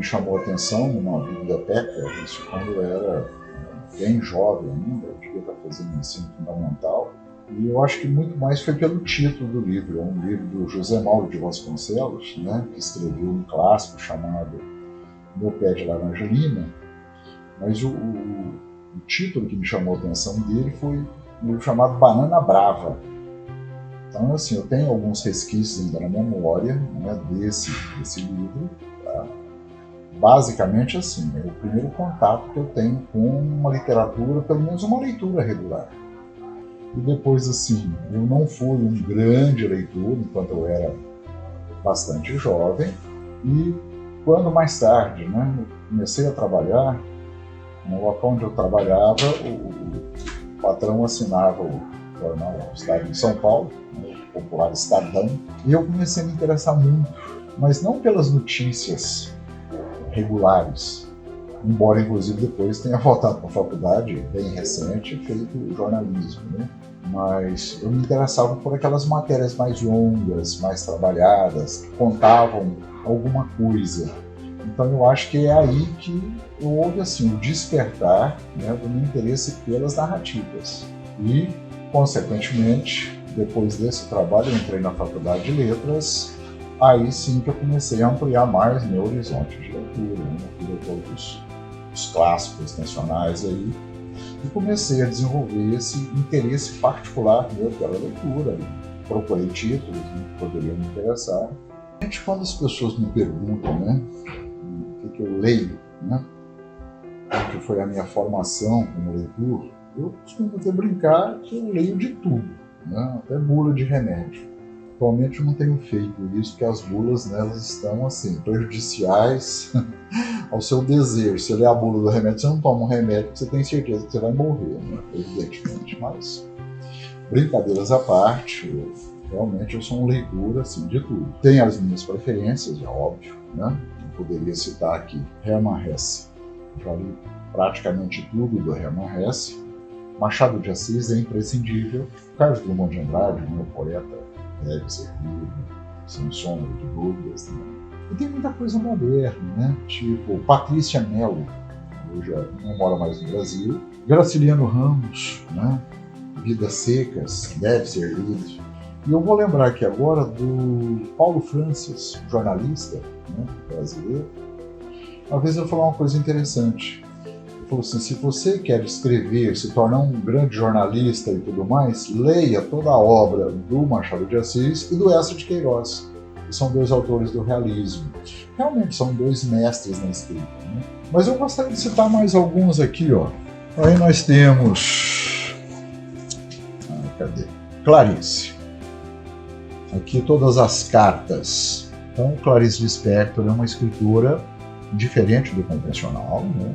chamou a atenção numa biblioteca, isso quando eu era bem jovem ainda, eu devia estar fazendo ensino fundamental, e eu acho que muito mais foi pelo título do livro. É um livro do José Mauro de Vasconcelos, né, que escreveu um clássico chamado Meu Pé de Laranja Lima, mas o título que me chamou a atenção dele foi um livro chamado Banana Brava. Então, assim, eu tenho alguns resquícios ainda na memória, né, desse livro. Tá? Basicamente, assim, é o primeiro contato que eu tenho com uma literatura, pelo menos uma leitura regular. E depois, assim, eu não fui um grande leitor enquanto eu era bastante jovem. E quando mais tarde, né, eu comecei a trabalhar, no local onde eu trabalhava, o patrão assinava o jornal Estado de São Paulo, né, o popular Estadão, e eu comecei a me interessar muito, mas não pelas notícias regulares, embora inclusive depois tenha voltado para a faculdade, bem recente, feito jornalismo, né? Mas eu me interessava por aquelas matérias mais longas, mais trabalhadas, que contavam alguma coisa. Então eu acho que é aí que houve assim, o despertar, né, do meu interesse pelas narrativas. E, consequentemente, depois desse trabalho, eu entrei na Faculdade de Letras, aí sim que eu comecei a ampliar mais meu horizonte de leitura, né, todos os clássicos nacionais aí, e comecei a desenvolver esse interesse particular meu pela leitura. Procurei títulos que poderiam me interessar. Quando as pessoas me perguntam, né, o que eu leio, né, o que foi a minha formação como leitor, eu costumo até brincar que eu leio de tudo, né, até bula de remédio. Atualmente eu não tenho feito isso, porque as bulas, né, elas estão assim, prejudiciais ao seu desejo. Se você ler a bula do remédio, você não toma um remédio porque você tem certeza que você vai morrer, né, evidentemente. Mas, brincadeiras à parte, realmente eu sou um leitor assim, de tudo. Tem as minhas preferências, é óbvio, né? Eu poderia citar aqui Hermann Hesse. Já li praticamente tudo do Hermann Hesse. Machado de Assis é imprescindível. Carlos Drummond de Andrade, meu poeta, deve ser lido, sem sombra de dúvidas. Né? E tem muita coisa moderna, né? Tipo Patrícia Mello, hoje não mora mais no Brasil. Graciliano Ramos, né? Vidas Secas, deve ser lido. E eu vou lembrar aqui agora do Paulo Francis, jornalista, né, brasileiro. Uma vez ele falou uma coisa interessante. Ele falou assim, se você quer escrever, se tornar um grande jornalista e tudo mais, leia toda a obra do Machado de Assis e do Eça de Queiroz, que são dois autores do realismo. Realmente são dois mestres na escrita. Né? Mas eu gostaria de citar mais alguns aqui. Ó. Aí nós temos... cadê? Clarice. Aqui todas as cartas. Então, Clarice Lispector é uma escritora diferente do convencional, né?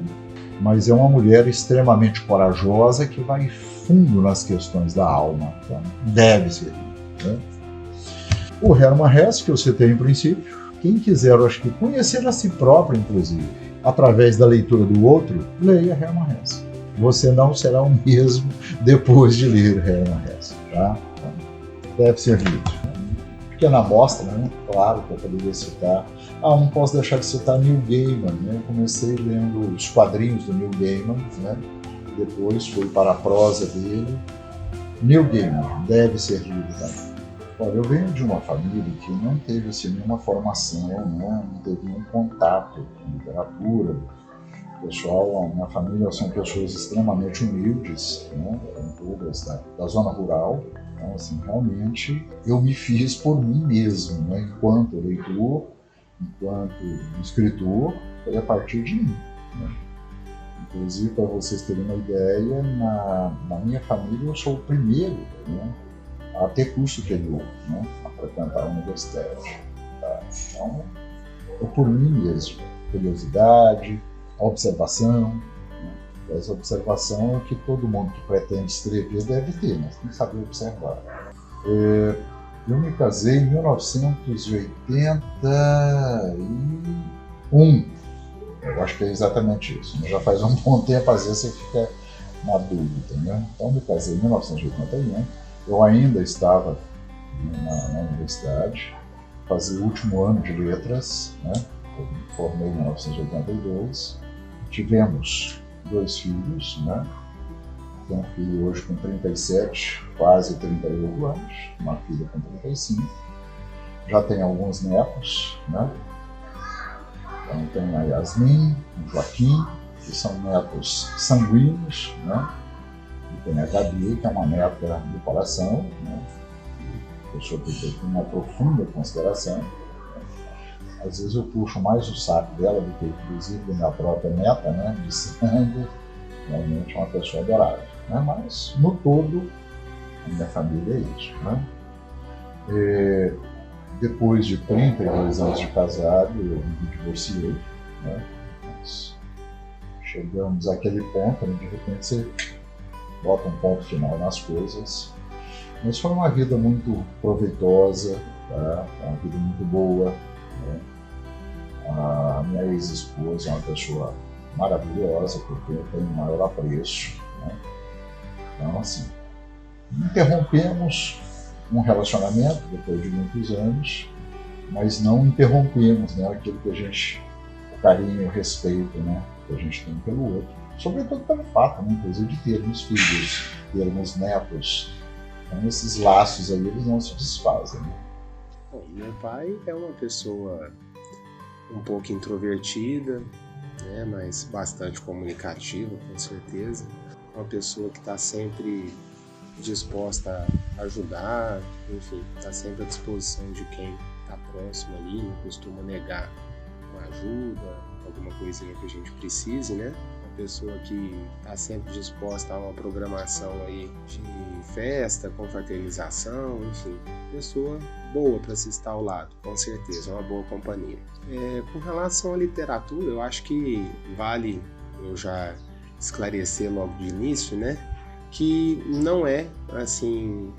Mas é uma mulher extremamente corajosa que vai fundo nas questões da alma. Então, deve ser. Né? O Hermann Hesse, que eu citei em princípio, quem quiser, eu acho que conhecer a si próprio, inclusive, através da leitura do outro, leia Hermann Hesse. Você não será o mesmo depois de ler Hermann Hesse. Tá? Então, deve ser lido. Pequena amostra, né? Claro que eu poderia citar. Não posso deixar de citar Neil Gaiman, né? Eu comecei lendo os quadrinhos do Neil Gaiman, né? Depois fui para a prosa dele. Neil Gaiman deve ser lido também. Olha, eu venho de uma família que não teve assim, nenhuma formação, né? Não teve nenhum contato com literatura. O pessoal, a minha família são pessoas extremamente humildes, né? Todas da zona rural. Então, assim, realmente eu me fiz por mim mesmo, né? Enquanto leitor, enquanto escritor, foi a partir de mim. Né? Inclusive, para vocês terem uma ideia, na minha família eu sou o primeiro, né, a ter curso superior, né, a frequentar a universidade. Tá? Então, é por mim mesmo. Curiosidade, observação. Essa observação é o que todo mundo que pretende escrever deve ter, mas tem que saber observar. Eu me casei em 1981. Eu acho que é exatamente isso. Já faz um bom tempo, às vezes você fica na dúvida. Né? Então, me casei em 1981. Eu ainda estava na universidade, fazia o último ano de letras, né? eu me formei em 1982, tivemos 2 filhos, né? Tenho um filho hoje com 37, quase 38 anos, uma filha com 35. Já tenho alguns netos, né? Então tem a Yasmin, o Joaquim, que são netos sanguíneos, né? E tem a Gabi, que é uma neta do coração, né? Eu sou com uma profunda consideração. Às vezes eu puxo mais o saco dela do que, inclusive, da minha própria neta, né? De sangue. Realmente é uma pessoa adorável, né? Mas, no todo, a minha família é isso, né? Depois de 32 anos de casado, eu me divorciei, né? Mas chegamos àquele ponto, né? De repente você bota um ponto final nas coisas. Mas foi uma vida muito proveitosa, tá? Uma vida muito boa, né? A minha ex-esposa é uma pessoa maravilhosa, porque eu tenho o maior apreço, né? Então, assim, interrompemos um relacionamento depois de muitos anos, mas não interrompemos, né, aquilo que a gente, o carinho e o respeito, né, que a gente tem pelo outro. Sobretudo pelo fato, né, inclusive, de termos filhos, termos netos. Então, esses laços aí, eles não se desfazem, né? Bom, meu pai é uma pessoa um pouco introvertida, né, mas bastante comunicativa, com certeza. Uma pessoa que está sempre disposta a ajudar, enfim, está sempre à disposição de quem está próximo ali, não costuma negar uma ajuda, alguma coisinha que a gente precise, né? Uma pessoa que está sempre disposta a uma programação aí de festa, confraternização, enfim, pessoa boa para se estar ao lado, com certeza, uma boa companhia. Com relação à literatura, eu acho que vale eu já esclarecer logo de início, né, que não é, assim,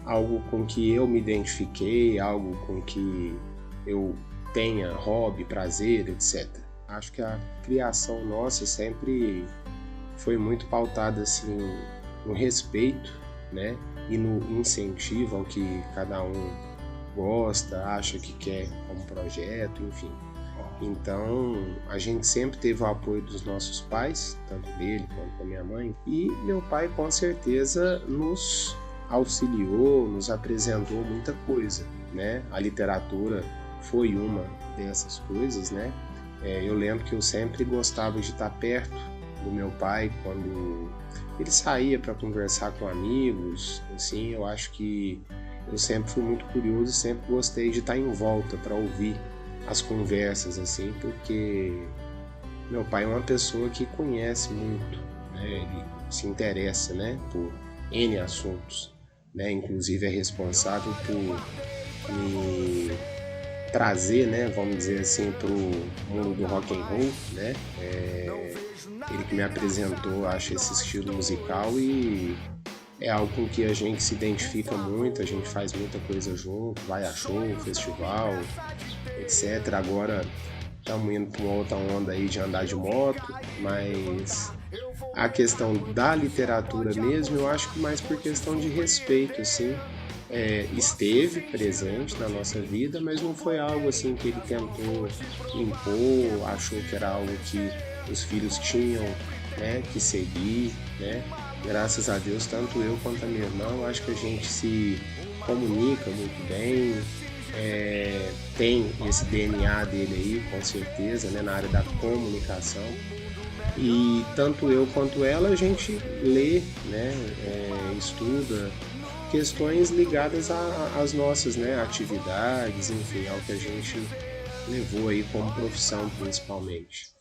algo com que eu me identifiquei, algo com que eu tenha hobby, prazer, etc. Acho que a criação nossa sempre foi muito pautada, assim, no respeito, né, e no incentivo ao que cada um gosta, acha que quer como projeto, enfim. Então, a gente sempre teve o apoio dos nossos pais, tanto dele quanto da minha mãe, e meu pai com certeza nos auxiliou, nos apresentou muita coisa, né? A literatura foi uma dessas coisas, né? Eu lembro que eu sempre gostava de estar perto do meu pai quando ele saía para conversar com amigos, assim, eu acho que eu sempre fui muito curioso e sempre gostei de estar em volta para ouvir as conversas, assim, porque meu pai é uma pessoa que conhece muito, né? Ele se interessa, né, por N assuntos, né? Inclusive é responsável por me trazer, né, vamos dizer assim, para o mundo do rock and roll, né? Ele que me apresentou, acho, esse estilo musical e é algo com que a gente se identifica muito, a gente faz muita coisa junto, vai a show, festival, etc. Agora estamos indo para uma outra onda aí de andar de moto, mas a questão da literatura mesmo, eu acho que mais por questão de respeito, assim, esteve presente na nossa vida, mas não foi algo assim que ele tentou impor, achou que era algo que os filhos tinham, né, que seguir, né? Graças a Deus, tanto eu quanto a minha irmã, eu acho que a gente se comunica muito bem, tem esse DNA dele aí, com certeza, né, na área da comunicação. E tanto eu quanto ela, a gente lê, né, estuda questões ligadas às nossas, né, atividades, enfim, ao que a gente levou aí como profissão, principalmente.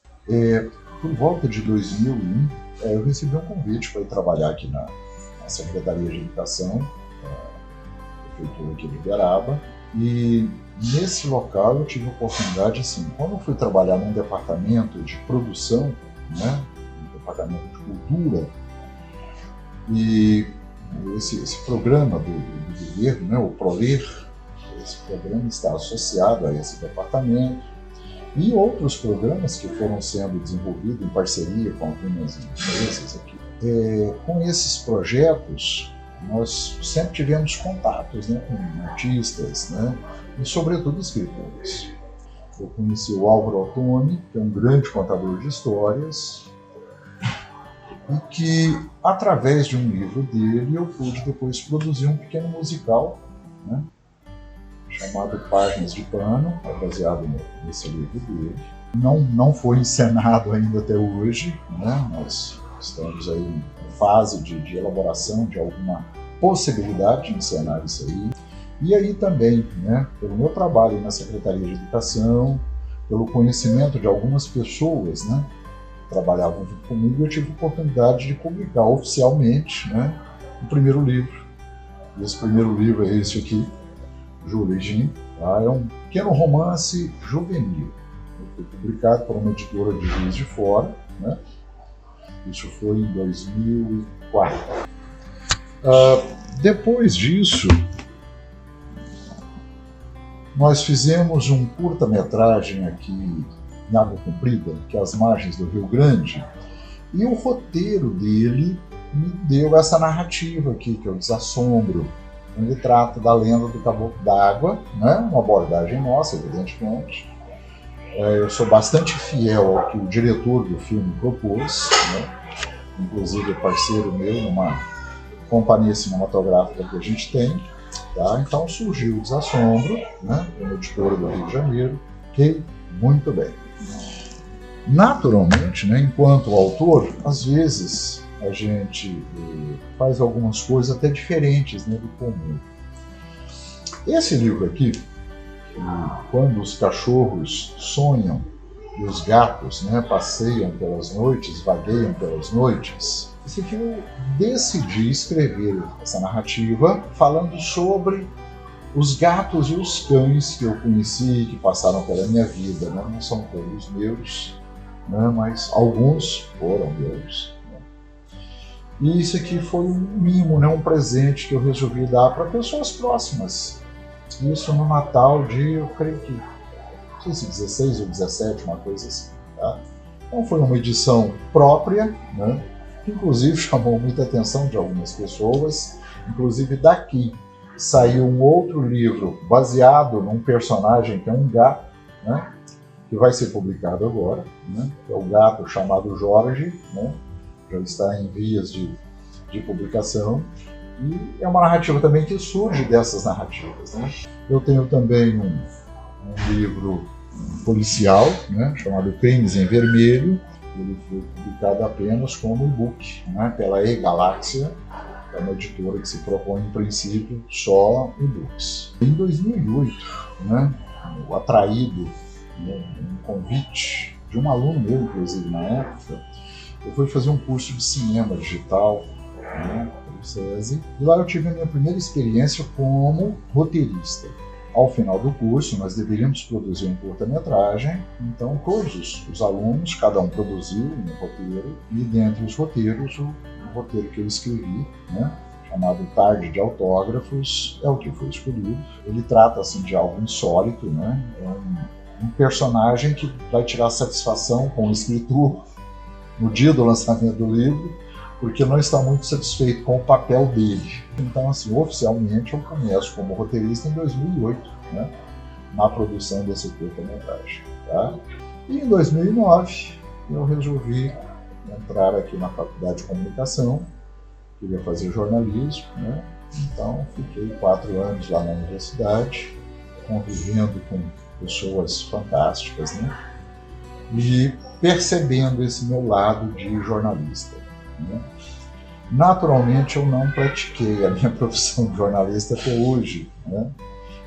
Por volta de 2001, eu recebi um convite para ir trabalhar aqui na Secretaria de Educação, da Prefeitura aqui de Uberaba, e nesse local eu tive a oportunidade, assim, quando eu fui trabalhar num departamento de produção, né, um departamento de cultura, e esse programa do governo, né, o ProLer, esse programa está associado a esse departamento, e outros programas que foram sendo desenvolvidos em parceria com algumas empresas aqui. Com esses projetos, nós sempre tivemos contatos, né, com artistas, né, e sobretudo escritores. eu conheci o Álvaro Ottoni, que é um grande contador de histórias, e que, através de um livro dele, eu pude depois produzir um pequeno musical, né, chamado Páginas de Pano, baseado nesse livro dele. Não foi encenado ainda até hoje, né? Nós estamos aí em fase de elaboração de alguma possibilidade de encenar isso aí. E aí também, né, pelo meu trabalho na Secretaria de Educação, pelo conhecimento de algumas pessoas, né, que trabalhavam junto comigo, eu tive a oportunidade de publicar oficialmente, né, o primeiro livro. E esse primeiro livro é esse aqui, Julegin, tá? É um pequeno romance juvenil. Foi publicado por uma editora de Juiz de Fora, né? Isso foi em 2004. Depois disso, nós fizemos um curta-metragem aqui em Água Comprida, que é As Margens do Rio Grande, e o roteiro dele me deu essa narrativa aqui, que é o Desassombro. Ele trata da lenda do Caboclo d'Água, né? Uma abordagem nossa, evidentemente. Eu sou bastante fiel ao que o diretor do filme propôs, né? Inclusive é parceiro meu numa companhia cinematográfica que a gente tem. Tá? Então surgiu o Desassombro, né? Uma editora do Rio de Janeiro, que muito bem. Naturalmente, né, enquanto autor, às vezes a gente faz algumas coisas até diferentes, né, do comum. Esse livro aqui, Quando os Cachorros Sonham e os Gatos, né, Passeiam pelas Noites, Vagueiam pelas Noites, esse aqui eu decidi escrever essa narrativa falando sobre os gatos e os cães que eu conheci, que passaram pela minha vida, né? Não são todos meus, né? Mas alguns foram meus. E isso aqui foi um mimo, né? Um presente que eu resolvi dar para pessoas próximas. Isso no Natal de, eu creio que, não sei se 16 ou 17, uma coisa assim. Tá? Então foi uma edição própria, né? Que inclusive chamou muita atenção de algumas pessoas. Inclusive daqui saiu um outro livro baseado num personagem que é um gato, né? Que vai ser publicado agora, né? Que é o gato chamado Jorge, né? Já está em vias de publicação, e é uma narrativa também que surge dessas narrativas, né? Eu tenho também um livro policial, né? Chamado Crimes em Vermelho. Ele foi publicado apenas como e-book, né? Pela E-Galáxia, é uma editora que se propõe, em princípio, só e-books. Em 2008, né? Atraído, né, um convite de um aluno meu, inclusive, na época, eu fui fazer um curso de cinema digital, né, pelo SESI, e lá eu tive a minha primeira experiência como roteirista. Ao final do curso, nós deveríamos produzir um curta-metragem, então todos os alunos, cada um produziu um roteiro, e dentre os roteiros, o roteiro que eu escrevi, né, chamado Tarde de Autógrafos, é o que foi escolhido. Ele trata assim, de algo insólito, né, é um personagem que vai tirar satisfação com o escritor no dia do lançamento do livro, porque não está muito satisfeito com o papel dele. Então, assim, oficialmente eu começo como roteirista em 2008, né, na produção desse curta-metragem. Tá? E em 2009 eu resolvi entrar aqui na Faculdade de Comunicação, queria fazer jornalismo, né? Então fiquei 4 anos lá na universidade, convivendo com pessoas fantásticas, né? E percebendo esse meu lado de jornalista, né? Naturalmente eu não pratiquei a minha profissão de jornalista até hoje, né?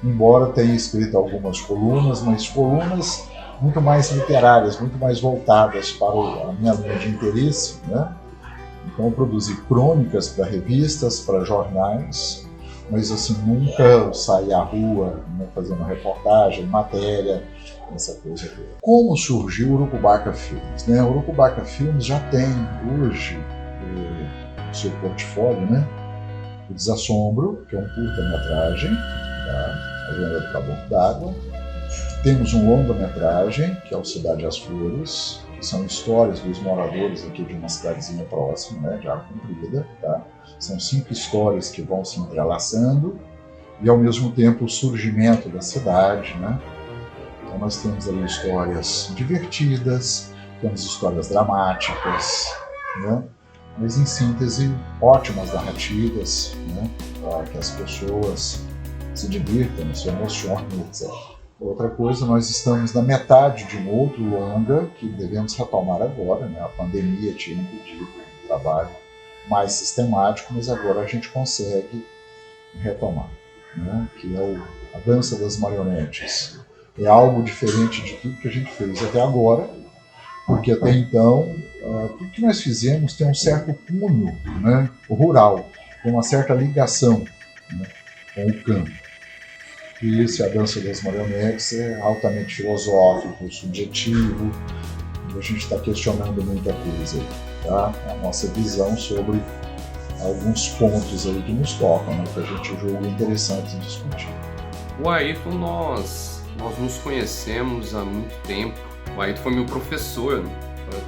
Embora tenha escrito algumas colunas, mas colunas muito mais literárias, muito mais voltadas para a minha linha de interesse, né? Então eu produzi crônicas para revistas, para jornais, mas assim, nunca saí à rua, né, fazendo reportagem, matéria, essa coisa toda. Como surgiu o Urucubaca Filmes? Né? O Urucubaca Filmes já tem hoje o seu portfólio, né? O Desassombro, que é um curta-metragem, tá? A Lenda do Caboclo d'Água. Temos um longa-metragem, que é o Cidade às Flores, que são histórias dos moradores aqui de uma cidadezinha próxima, né, de Água Comprida. Tá? São 5 histórias que vão se entrelaçando e, ao mesmo tempo, o surgimento da cidade, né? Então nós temos ali histórias divertidas, temos histórias dramáticas, né? Mas em síntese, ótimas narrativas, né? Para que as pessoas se divirtam, se emocionem, etc. Outra coisa, nós estamos na metade de um outro longa que devemos retomar agora, né? A pandemia tinha impedido um trabalho mais sistemático, mas agora a gente consegue retomar, né? Que é a dança das marionetes. É algo diferente de tudo que a gente fez até agora, porque até então tudo que nós fizemos tem um certo cunho, né? Rural, tem uma certa ligação, né? Com o campo. E a dança das marionetes é altamente filosófico, subjetivo, e a gente está questionando muita coisa aí, tá? É a nossa visão sobre alguns pontos aí que nos tocam, né? Que a gente julga interessante discutir. O Ayrton, nós nos conhecemos há muito tempo. O Ayrton foi meu professor,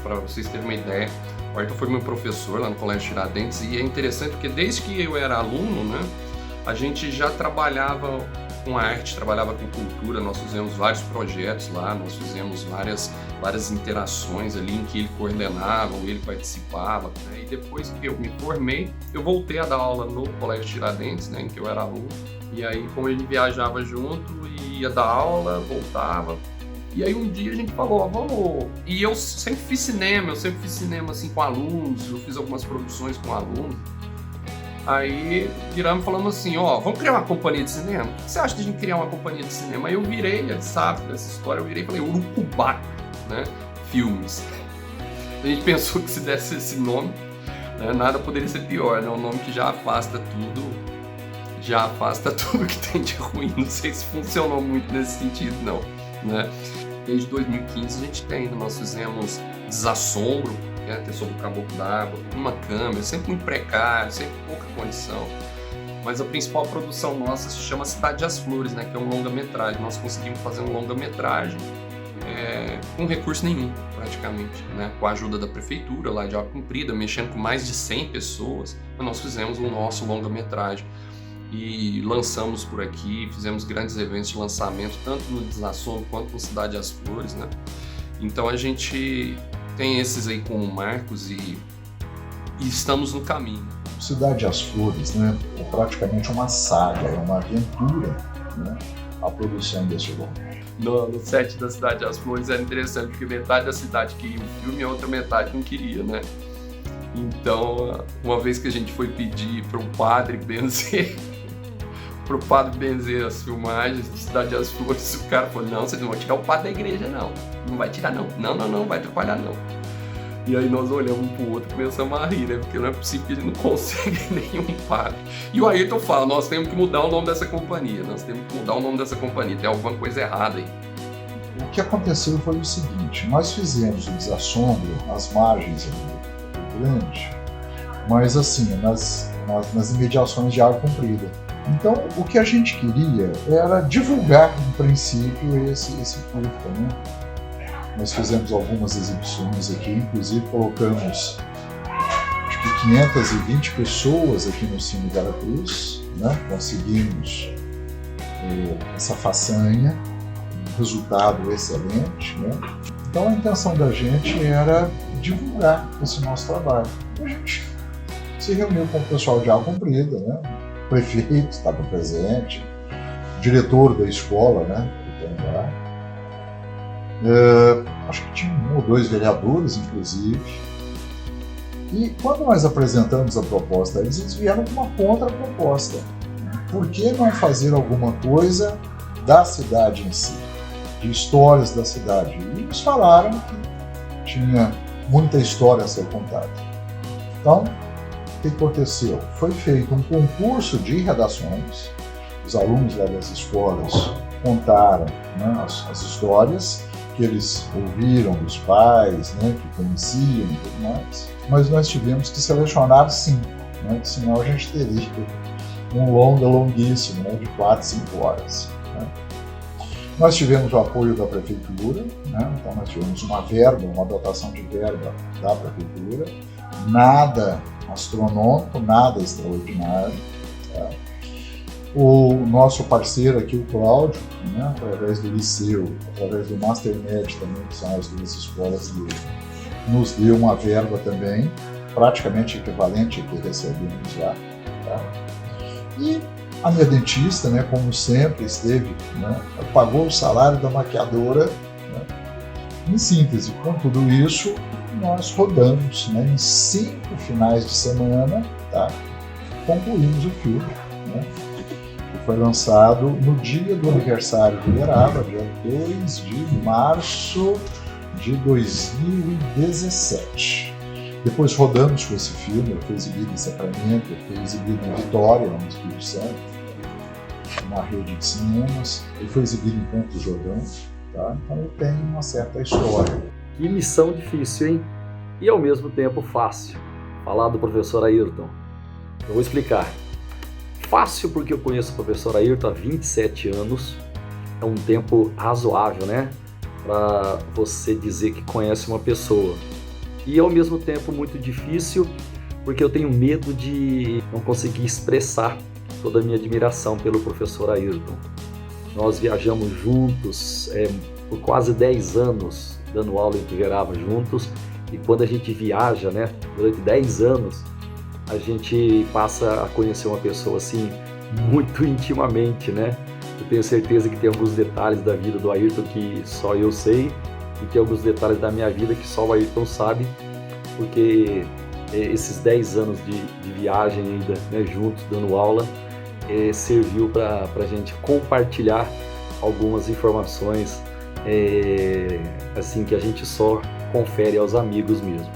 para vocês terem uma ideia. O Ayrton foi meu professor lá no Colégio Tiradentes, e é interessante porque desde que eu era aluno, né, a gente já trabalhava com arte, trabalhava com cultura, nós fizemos vários projetos lá, nós fizemos várias interações ali em que ele coordenava, ele participava, né? E depois que eu me formei, eu voltei a dar aula no Colégio Tiradentes, né, em que eu era aluno, e aí como ele viajava junto, ia dar aula, voltava, e aí um dia a gente falou, ó, vamos... E eu sempre fiz cinema assim com alunos, eu fiz algumas produções com alunos. Aí viramos falando assim, ó, vamos criar uma companhia de cinema? O que você acha de a gente criar uma companhia de cinema? Aí eu virei, sabe, dessa história, eu virei e falei, Urucubaca, né, Filmes. A gente pensou que se desse esse nome, né, nada poderia ser pior, né, um nome que já afasta tudo que tem de ruim. Não sei se funcionou muito nesse sentido, não, né. Desde 2015 a gente tem, nós fizemos Desassombro, que é sobre o Caboclo d'Água, uma câmera, sempre muito precário, sempre pouca condição. Mas a principal produção nossa se chama Cidade das Flores, né, que é um longa-metragem. Nós conseguimos fazer um longa-metragem com recurso nenhum, praticamente, né, com a ajuda da prefeitura lá de Água Comprida, mexendo com mais de 100 pessoas, mas nós fizemos o nosso longa-metragem. E lançamos por aqui, fizemos grandes eventos de lançamento, tanto no Desassombro quanto no Cidade das Flores, né? Então a gente tem esses aí como marcos e estamos no caminho. Cidade das Flores, né, é praticamente uma saga, é uma aventura, né, a produção desse longa. No set da Cidade das Flores era interessante, porque metade da cidade queria o filme e a outra metade não queria, né? Então, uma vez que a gente foi pedir para o padre benzer as filmagens da Cidade das Flores, o cara falou, não, vocês não vão tirar o padre da igreja, não vai tirar não, não vai atrapalhar não. E aí nós olhamos um pro outro e começamos a rir, né, porque não é possível que ele não consegue nenhum padre. E o Ayrton fala, nós temos que mudar o nome dessa companhia, tem alguma coisa errada aí. O que aconteceu foi o seguinte, nós fizemos o Desassombro às margens do Rio Grande, mas assim, nas imediações de Água Comprida. Então, o que a gente queria era divulgar, em princípio, esse curta, né? Nós fizemos algumas exibições aqui, inclusive colocamos acho que 520 pessoas aqui no Cine Veracruz, né? Conseguimos essa façanha, um resultado excelente, né? Então a intenção da gente era divulgar esse nosso trabalho. A gente se reuniu com o pessoal de Água Comprida, né? O prefeito estava presente, o diretor da escola, né? Que tem lá. Acho que tinha 1 ou 2 vereadores, inclusive. E quando nós apresentamos a proposta, eles vieram com uma contraproposta. Por que não fazer alguma coisa da cidade em si, de histórias da cidade? E eles falaram que tinha muita história a ser contada. Então, o que aconteceu? Foi feito um concurso de redações, os alunos lá das escolas contaram, né, as histórias que eles ouviram dos pais, né, que conheciam e tudo mais, mas nós tivemos que selecionar 5, né, senão a gente teria um longuíssimo, né, de 4, 5 horas. Né. Nós tivemos o apoio da prefeitura, né, então nós tivemos uma dotação de verba da prefeitura, nada astronômico, nada extraordinário. Tá? O nosso parceiro aqui, o Cláudio, né, através do Liceu, através do Mastermed também, que são as duas escolas dele, nos deu uma verba também, praticamente equivalente ao que recebemos lá. Tá? E a minha dentista, né, como sempre esteve, né, pagou o salário da maquiadora. Né? Em síntese, com tudo isso, nós rodamos, né, em 5 finais de semana, tá? Concluímos o filme, né, que foi lançado no dia do aniversário do Uberaba, dia 2 de março de 2017. Depois rodamos com esse filme, eu fui exibido em Sacramento, eu fui exibido em Vitória, no Espírito Santo, uma rede de cinemas, ele foi exibido em Campos do Jordão, tá? Então ele tem uma certa história. Que missão difícil, hein? E ao mesmo tempo fácil. Falar do professor Ayrton. Eu vou explicar. Fácil porque eu conheço o professor Ayrton há 27 anos. É um tempo razoável, né? Para você dizer que conhece uma pessoa. E ao mesmo tempo muito difícil porque eu tenho medo de não conseguir expressar toda a minha admiração pelo professor Ayrton. Nós viajamos juntos por quase 10 anos, dando aula em Uberaba juntos, e quando a gente viaja, né, durante 10 anos, a gente passa a conhecer uma pessoa assim, muito intimamente, né? Eu tenho certeza que tem alguns detalhes da vida do Ayrton que só eu sei, e tem alguns detalhes da minha vida que só o Ayrton sabe, porque esses 10 anos de viagem ainda, né, juntos, dando aula, serviu para a gente compartilhar algumas informações assim que a gente só confere aos amigos mesmo.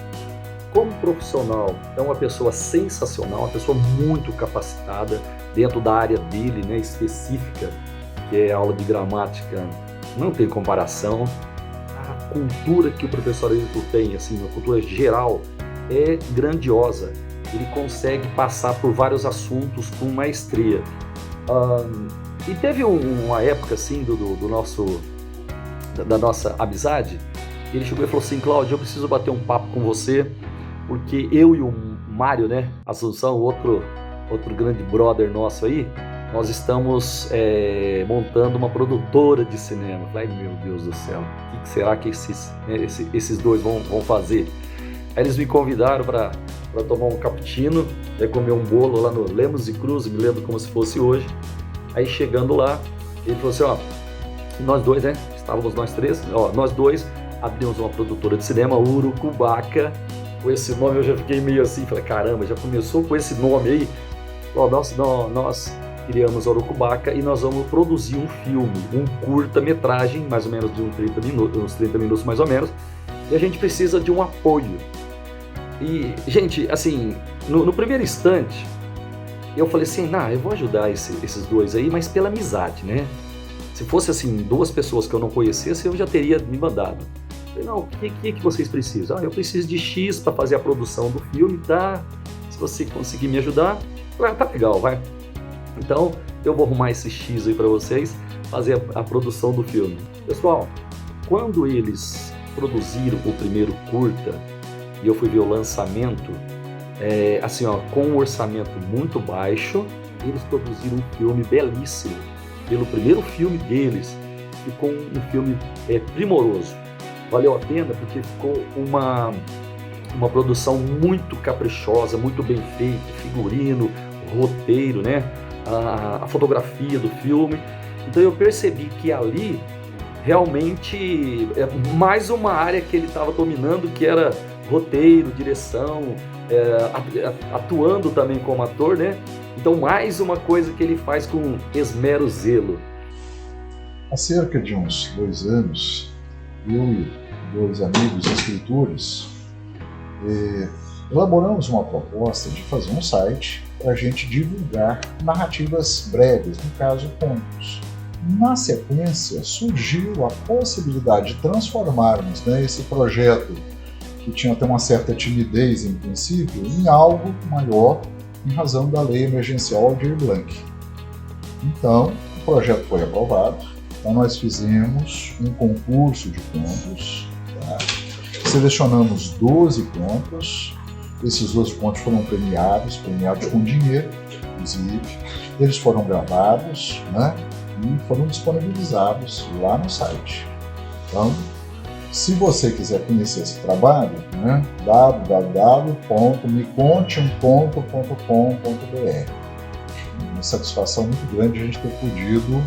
Como profissional, é uma pessoa sensacional, uma pessoa muito capacitada dentro da área dele, né, específica, que é aula de gramática, não tem comparação. A cultura que o professor Ayrton tem, assim, uma cultura geral, é grandiosa. Ele consegue passar por vários assuntos com maestria. E teve uma época assim da nossa amizade, ele chegou e falou assim: Cláudio, eu preciso bater um papo com você, porque eu e o Mário, né, Assunção, outro grande brother nosso aí, nós estamos montando uma produtora de cinema. Eu falei, meu Deus do céu, o que será que esses dois vão fazer? Aí eles me convidaram para tomar um cappuccino, comer um bolo lá no Lemos e Cruz, me lembro como se fosse hoje. Aí chegando lá, ele falou assim, ó, nós dois, né, estávamos nós três, ó, nós dois abrimos uma produtora de cinema, Urucubaca. Com esse nome eu já fiquei meio assim, falei, caramba, já começou com esse nome aí. Ó, nós criamos a Urucubaca e nós vamos produzir um filme, um curta-metragem, mais ou menos de uns 30 minutos mais ou menos, e a gente precisa de um apoio. E, gente, assim, no primeiro instante, eu falei assim, eu vou ajudar esses dois aí, mas pela amizade, né? Se fosse, assim, 2 pessoas que eu não conhecesse, eu já teria me mandado. Eu falei, não, o que vocês precisam? Eu preciso de X para fazer a produção do filme, tá? Se você conseguir me ajudar, tá legal, vai. Então, eu vou arrumar esse X aí para vocês, fazer a produção do filme. Pessoal, quando eles produziram o primeiro curta, e eu fui ver o lançamento, assim, ó, com um orçamento muito baixo, eles produziram um filme belíssimo. Pelo primeiro filme deles, ficou um filme primoroso. Valeu a pena porque ficou uma produção muito caprichosa, muito bem feita, figurino, roteiro, né? A fotografia do filme. Então eu percebi que ali realmente é mais uma área que ele estava dominando, que era roteiro, direção, atuando também como ator, né? Então mais uma coisa que ele faz com esmero, zelo. Há cerca de uns 2 anos, eu e 2 amigos escritores elaboramos uma proposta de fazer um site para a gente divulgar narrativas breves, no caso contos. Na sequência, surgiu a possibilidade de transformarmos, né, esse projeto, que tinha até uma certa timidez em princípio, em algo maior, em razão da Lei Emergencial Aldir Blanc. Então, o projeto foi aprovado, então nós fizemos um concurso de contos, tá? Selecionamos 12 contos, esses 12 contos foram premiados com dinheiro, inclusive, Eles foram gravados, né, e foram disponibilizados lá no site. Então, se você quiser conhecer esse trabalho, né, www.meconteumconto.com.br. Uma satisfação muito grande a gente ter podido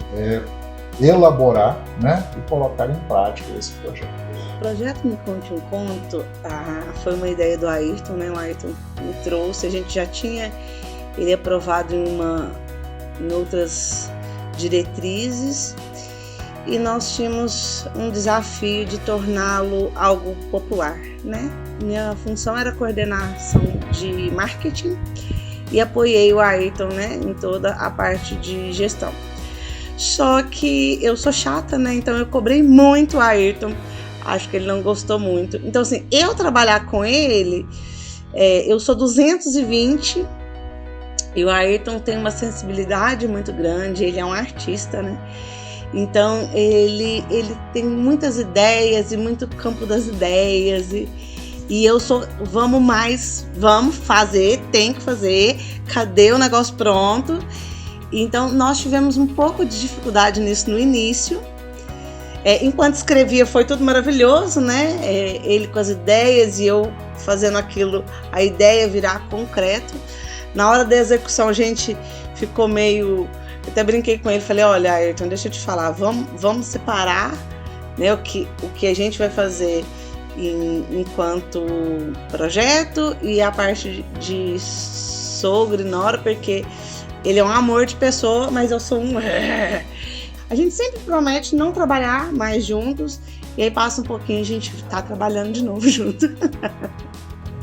elaborar, né, e colocar em prática esse projeto. O projeto Me Conte um Conto foi uma ideia do Ayrton, né? O Ayrton me trouxe, a gente já tinha ele aprovado em outras diretrizes e nós tínhamos um desafio de torná-lo algo popular, né? Minha função era coordenação de marketing e apoiei o Ayrton, né, em toda a parte de gestão. Só que eu sou chata, né? Então eu cobrei muito o Ayrton. Acho que ele não gostou muito. Então, assim, eu trabalhar com ele, eu sou 220 e o Ayrton tem uma sensibilidade muito grande, ele é um artista, né? Então, ele tem muitas ideias e muito campo das ideias e eu sou, vamos fazer, tem que fazer, cadê o negócio pronto? Então, nós tivemos um pouco de dificuldade nisso no início. Enquanto escrevia foi tudo maravilhoso, né? Ele com as ideias e eu fazendo aquilo, a ideia virar concreto. Na hora da execução a gente ficou meio... Eu até brinquei com ele, falei, olha, Ayrton, deixa eu te falar, vamos separar, né, o que a gente vai fazer enquanto projeto e a parte de sogro e nora, porque ele é um amor de pessoa, mas eu sou um... A gente sempre promete não trabalhar mais juntos e aí passa um pouquinho a gente tá trabalhando de novo junto.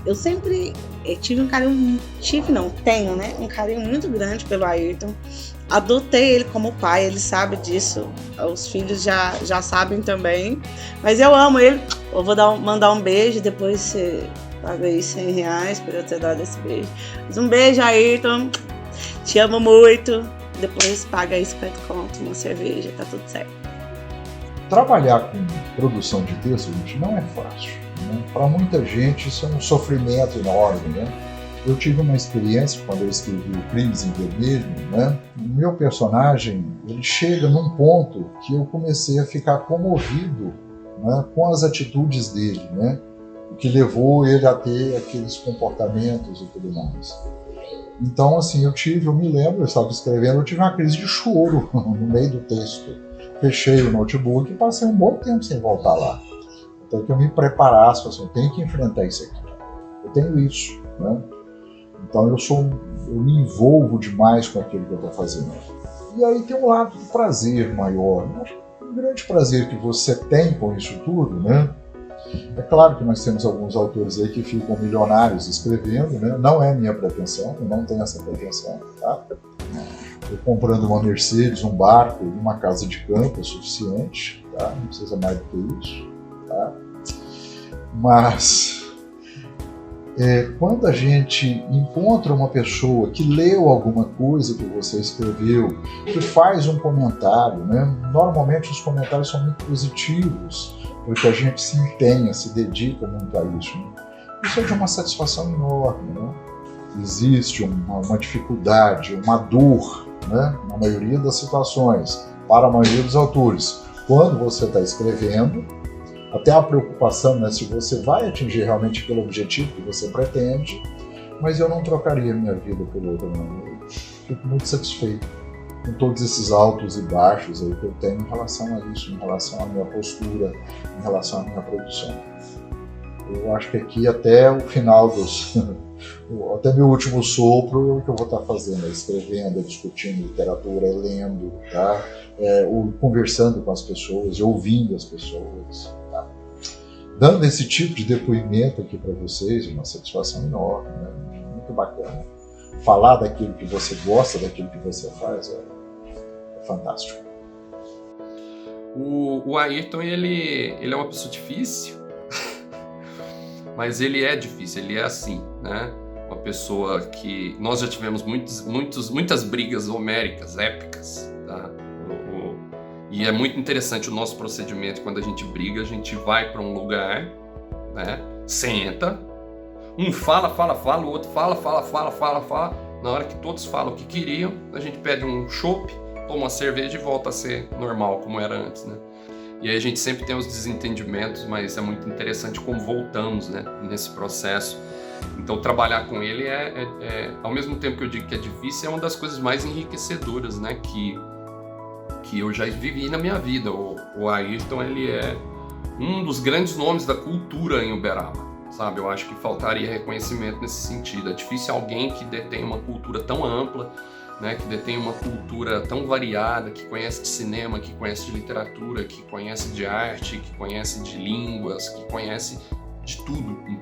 Eu sempre tenho, né, um carinho muito grande pelo Ayrton. Adotei ele como pai, ele sabe disso, os filhos já sabem também. Mas eu amo ele, eu vou mandar um beijo, depois você paga aí R$100 por eu ter dado esse beijo. Mas um beijo, Ayrton, te amo muito. Depois paga aí 50 conto, uma cerveja, tá tudo certo. Trabalhar com produção de texto, gente, não é fácil, né? Para muita gente isso é um sofrimento enorme, né? Eu tive uma experiência quando eu escrevi o Crimes em Vermelho, né? O meu personagem, ele chega num ponto que eu comecei a ficar comovido, né, com as atitudes dele, né? O que levou ele a ter aqueles comportamentos e tudo mais. Então, assim, eu me lembro, eu estava escrevendo, eu tive uma crise de choro no meio do texto. Fechei o notebook e passei um bom tempo sem voltar lá. Até que eu me preparasse, assim, eu tenho que enfrentar isso aqui. Eu tenho isso, né? Então eu me envolvo demais com aquilo que eu estou fazendo. E aí tem um lado de prazer maior, né? Um grande prazer que você tem com isso tudo, né? É claro que nós temos alguns autores aí que ficam milionários escrevendo, né? Não é minha pretensão, eu não tenho essa pretensão, tá? Eu comprando uma Mercedes, um barco e uma casa de campo é suficiente, tá? Não precisa mais do que isso, tá? Mas quando a gente encontra uma pessoa que leu alguma coisa que você escreveu, que faz um comentário, né? Normalmente os comentários são muito positivos, porque a gente se empenha, se dedica muito a isso, né? Isso é de uma satisfação enorme, né? Existe uma dificuldade, uma dor, né? Na maioria das situações, para a maioria dos autores. Quando você está escrevendo, até a preocupação, né, se você vai atingir realmente aquele objetivo que você pretende, mas eu não trocaria minha vida por outra, não. Eu fico muito satisfeito com todos esses altos e baixos aí que eu tenho em relação a isso, em relação à minha postura, em relação à minha produção. Eu acho que aqui até o final até meu último sopro é o que eu vou estar fazendo, escrevendo, discutindo literatura, lendo, tá? Conversando com as pessoas, ouvindo as pessoas, tá? Dando esse tipo de depoimento aqui para vocês, uma satisfação enorme, né? Muito bacana. Falar daquilo que você gosta, daquilo que você faz, é fantástico. O Ayrton, ele é uma pessoa difícil, mas ele é difícil, ele é assim, né? Uma pessoa que nós já tivemos muitas brigas homéricas, épicas, tá? E é muito interessante o nosso procedimento. Quando a gente briga, a gente vai para um lugar, né? Senta, um fala, o outro fala, na hora que todos falam o que queriam, a gente pede um chopp, toma uma cerveja e volta a ser normal, como era antes, né? E aí a gente sempre tem os desentendimentos, mas é muito interessante como voltamos, né, nesse processo. Então trabalhar com ele ao mesmo tempo que eu digo que é difícil, é uma das coisas mais enriquecedoras, né, que eu já vivi na minha vida. O Ayrton, ele é um dos grandes nomes da cultura em Uberaba, sabe? Eu acho que faltaria reconhecimento nesse sentido. É difícil alguém que detém uma cultura tão ampla, né, que detém uma cultura tão variada, que conhece de cinema, que conhece de literatura, que conhece de arte, que conhece de línguas, que conhece de tudo um